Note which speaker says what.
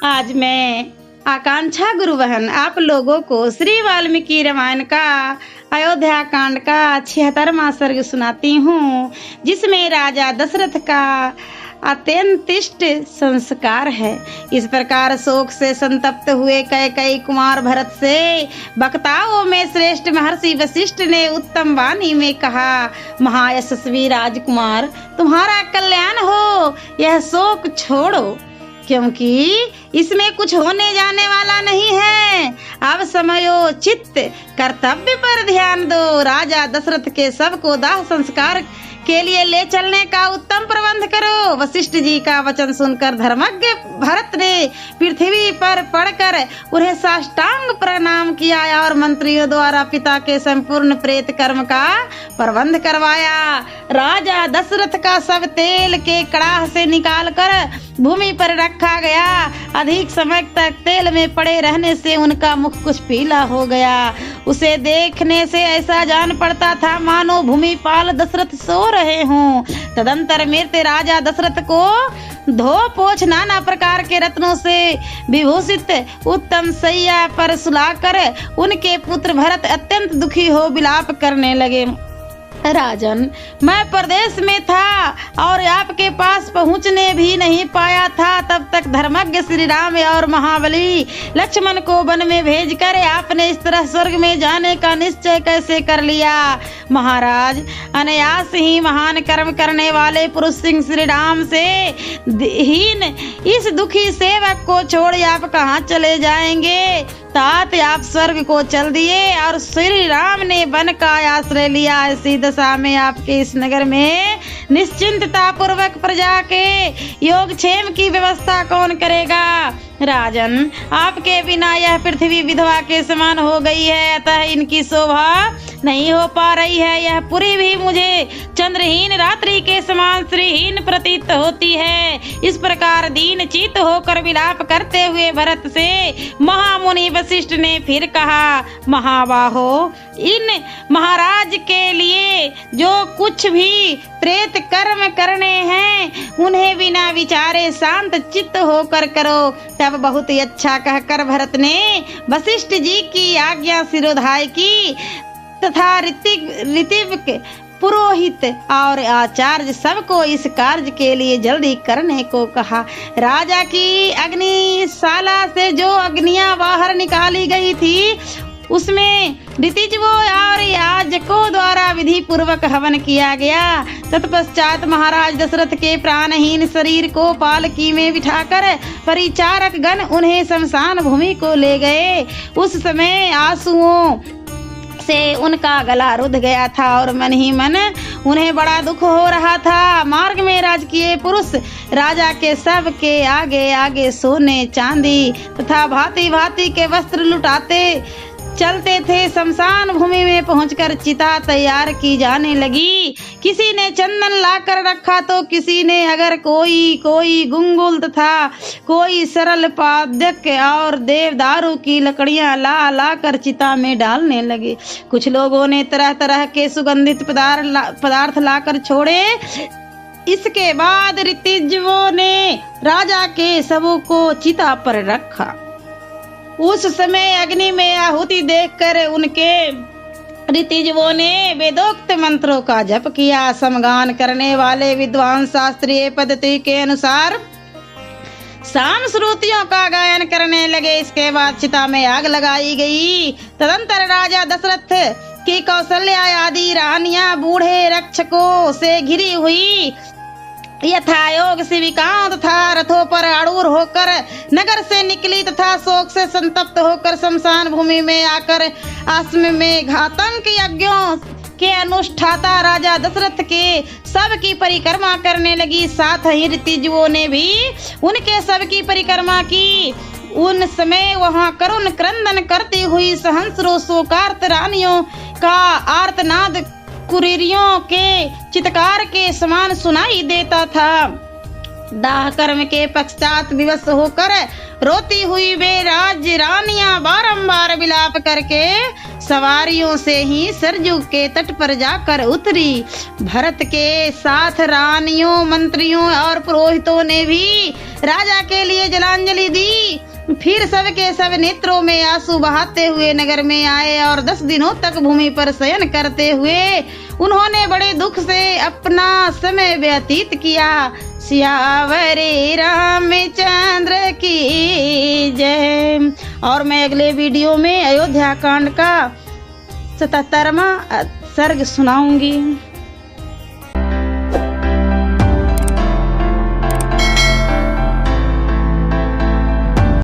Speaker 1: आज मैं आकांक्षा गुरु बहन आप लोगों को श्री वाल्मीकि रामायण का अयोध्या कांड का 76वां सर्ग सुनाती हूँ, जिसमें राजा दशरथ का अत्यंतिष्ट संस्कार है। इस प्रकार शोक से संतप्त हुए कैकेयी कुमार भरत से वक्ताओं में श्रेष्ठ महर्षि वशिष्ठ ने उत्तम वाणी में कहा, महायशस्वी राजकुमार, तुम्हारा कल्याण हो, यह शोक छोड़ो, क्योंकि इसमें कुछ होने जाने वाला नहीं है। अब समयोचित कर्तव्य पर ध्यान दो। राजा दशरथ के शव को दाह संस्कार के लिए ले चलने का उत्तम प्रबंध करो। वशिष्ठ जी का वचन सुनकर धर्मज्ञ भरत ने पृथ्वी पर पड़कर उन्हें साष्टांग प्रणाम किया और मंत्रियों द्वारा पिता के संपूर्ण प्रेत कर्म का प्रबंध करवाया। राजा दशरथ का शव तेल के कड़ाह से निकालकर भूमि पर रखा गया। अधिक समय तक तेल में पड़े रहने से उनका मुख कुछ पीला हो गया। उसे देखने से ऐसा जान पड़ता था मानो भूमिपाल दशरथ सो रहे हों। तदंतर मृत राजा दशरथ को धो पोछ नाना प्रकार के रत्नों से विभूषित उत्तम सैया पर सुलाकर उनके पुत्र भरत अत्यंत दुखी हो विलाप करने लगे। राजन, मैं प्रदेश में था और आपके पास पहुंचने भी नहीं पाया था। तब तक धर्मज्ञ श्री राम और महाबली लक्ष्मण को वन में भेजकर आपने इस तरह स्वर्ग में जाने का निश्चय कैसे कर लिया? महाराज, अनायास ही महान कर्म करने वाले पुरुष सिंह श्री राम से हीन इस दुखी सेवक को छोड़ आप कहाँ चले जाएंगे? तात आप स्वर्ग को चल दिए और श्री राम ने वन का आश्रय लिया। इसी दशा में आपके इस नगर में निश्चिंतता पूर्वक प्रजा के योगक्षेम की व्यवस्था कौन करेगा? राजन, आपके बिना यह पृथ्वी विधवा के समान हो गई है, अतः इनकी शोभा नहीं हो पा रही है। यह पुरी भी मुझे चंद्रहीन रात्रि के समान श्रीहीन प्रतीत होती है। इस प्रकार दीन चित होकर विलाप करते हुए भरत से महामुनि वशिष्ठ ने फिर कहा, महाबाहो, इन महाराज के लिए जो कुछ भी प्रेत कर्म करने हैं उन्हें बिना विचारे शांत चित्त होकर करो। तब बहुत ही अच्छा कहकर भरत ने वशिष्ठ जी की आज्ञा सिरोधाय की तथा ऋतिक पुरोहित और आचार्य सबको इस कार्य के लिए जल्दी करने को कहा। राजा की अग्निशाला से जो अग्नियां बाहर निकाली गई थी उसमें ऋतिजों और याजकों द्वारा विधि पूर्वक हवन किया गया। तत्पश्चात महाराज दशरथ के प्राणहीन शरीर को पालकी में बिठाकर परिचारक गण उन्हें शमशान भूमि को ले गए। उस समय आंसुओं से उनका गला रुध गया था और मन ही मन उन्हें बड़ा दुख हो रहा था। मार्ग में राजकीय पुरुष राजा के शव के आगे आगे सोने चांदी तथा भांति भांति के वस्त्र लुटाते चलते थे। शमशान भूमि में पहुंचकर चिता तैयार की जाने लगी। किसी ने चंदन लाकर रखा तो किसी ने अगर कोई गुंगुल तथा कोई सरल पादक और देवदारू की लकड़ियां ला कर चिता में डालने लगे। कुछ लोगों ने तरह तरह के सुगंधित पदार्थ लाकर छोड़े। इसके बाद ऋतिजों ने राजा के शवों को चिता पर रखा। उस समय अग्नि में आहुति देखकर उनके ऋतिजों ने वेदोक्त मंत्रों का जप किया। समगान करने वाले विद्वान शास्त्रीय पद्धति के अनुसार साम श्रुतियों का गायन करने लगे। इसके बाद चिता में आग लगाई गई। तदंतर राजा दशरथ की कौशल्या आदि रानियां बूढ़े रक्षकों से घिरी हुई यथायोग सेविकाओं तथा रथों पर आरूढ़ होकर नगर से निकली तथा शोक से संतप्त होकर शमशान भूमि में आकर आश्रम में घातक यज्ञों के अनुष्ठाता राजा दशरथ के शव की परिक्रमा करने लगी। साथ ही ऋतिजों ने भी उनके शव की परिक्रमा की। उन समय वहां करुण क्रंदन करती हुई सहस्रों शोकार्त रानियों का आर्तनाद कुरीरियों के चित्कार के समान सुनाई देता था। दाह कर्म के पश्चात विवश होकर रोती हुई वे राज्य रानियां बारंबार विलाप करके सवारियों से ही सरजू के तट पर जाकर उतरी। भरत के साथ रानियों, मंत्रियों और पुरोहितों ने भी राजा के लिए जलांजलि दी। फिर सब के सब नेत्रों में आंसू बहाते हुए नगर में आए और 10 दिनों तक भूमि पर शयन करते हुए उन्होंने बड़े दुख से अपना समय व्यतीत किया। सियावरे रामचंद्र की जय। और मैं अगले वीडियो में अयोध्या कांड का 77वां सर्ग सुनाऊंगी।